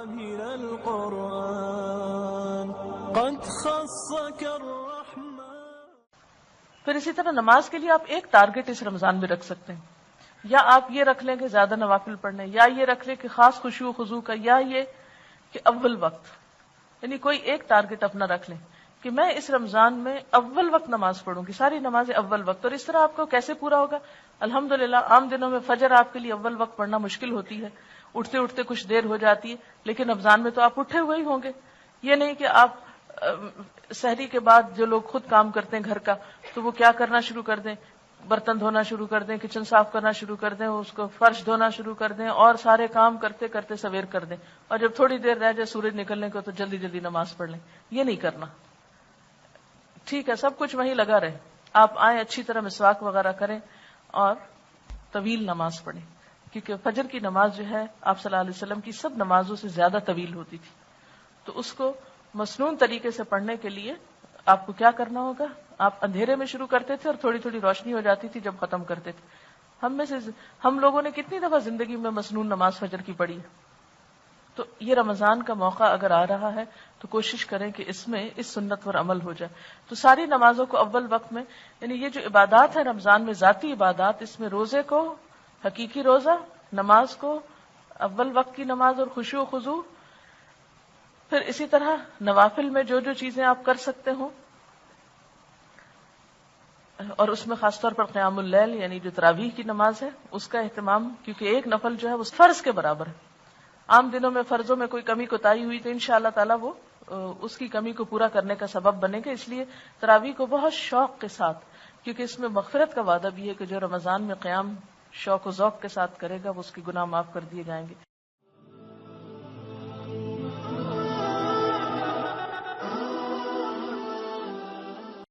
من القرآن قد خصك الرحمن. پھر اسی طرح نماز کے لیے آپ ایک ٹارگٹ اس رمضان میں رکھ سکتے ہیں، یا آپ یہ رکھ لیں کہ زیادہ نوافل پڑھنے، یا یہ رکھ لیں کہ خاص خشوع و خضوع کا، یا یہ کہ اول وقت، یعنی کوئی ایک ٹارگٹ اپنا رکھ لیں کہ میں اس رمضان میں اول وقت نماز پڑھوں گی، ساری نمازیں اول وقت. اور اس طرح آپ کو کیسے پورا ہوگا؟ الحمدللہ عام دنوں میں فجر آپ کے لیے اول وقت پڑھنا مشکل ہوتی ہے، اٹھتے اٹھتے کچھ دیر ہو جاتی ہے، لیکن رمضان میں تو آپ اٹھے ہوئے ہی ہوں گے. یہ نہیں کہ آپ سحری کے بعد جو لوگ خود کام کرتے ہیں گھر کا، تو وہ کیا کرنا شروع کر دیں، برتن دھونا شروع کر دیں، کچن صاف کرنا شروع کر دیں، اس کو فرش دھونا شروع کر دیں، اور سارے کام کرتے کرتے سویر کر دیں، اور جب تھوڑی دیر رہ جائے سورج نکلنے کو تو جلدی جلدی نماز پڑھ لیں. یہ نہیں کرنا. ٹھیک ہے، سب کچھ وہیں لگا رہے، آپ آئیں اچھی طرح مسواک وغیرہ کریں اور طویل نماز پڑھیں، کیونکہ فجر کی نماز جو ہے آپ صلی اللہ علیہ وسلم کی سب نمازوں سے زیادہ طویل ہوتی تھی. تو اس کو مسنون طریقے سے پڑھنے کے لیے آپ کو کیا کرنا ہوگا؟ آپ اندھیرے میں شروع کرتے تھے اور تھوڑی تھوڑی روشنی ہو جاتی تھی جب ختم کرتے تھے. ہم لوگوں نے کتنی دفعہ زندگی میں مسنون نماز فجر کی پڑھی ہے. تو یہ رمضان کا موقع اگر آ رہا ہے تو کوشش کریں کہ اس میں اس سنت پر عمل ہو جائے. تو ساری نمازوں کو اول وقت میں، یعنی یہ جو عبادات ہے رمضان میں، ذاتی عبادات، اس میں روزے کو حقیقی روزہ، نماز کو اول وقت کی نماز اور خشوع و خضوع، پھر اسی طرح نوافل میں جو جو چیزیں آپ کر سکتے ہوں، اور اس میں خاص طور پر قیام اللیل یعنی جو تراویح کی نماز ہے اس کا اہتمام، کیونکہ ایک نفل جو ہے وہ فرض کے برابر ہے. عام دنوں میں فرضوں میں کوئی کمی کوتاہی ہوئی تو انشاءاللہ تعالی وہ اس کی کمی کو پورا کرنے کا سبب بنے گا. اس لیے تراویح کو بہت شوق کے ساتھ، کیونکہ اس میں مغفرت کا وعدہ بھی ہے کہ جو رمضان میں قیام شوق و ذوق کے ساتھ کرے گا وہ اس کے گناہ معاف کر دیے جائیں گے.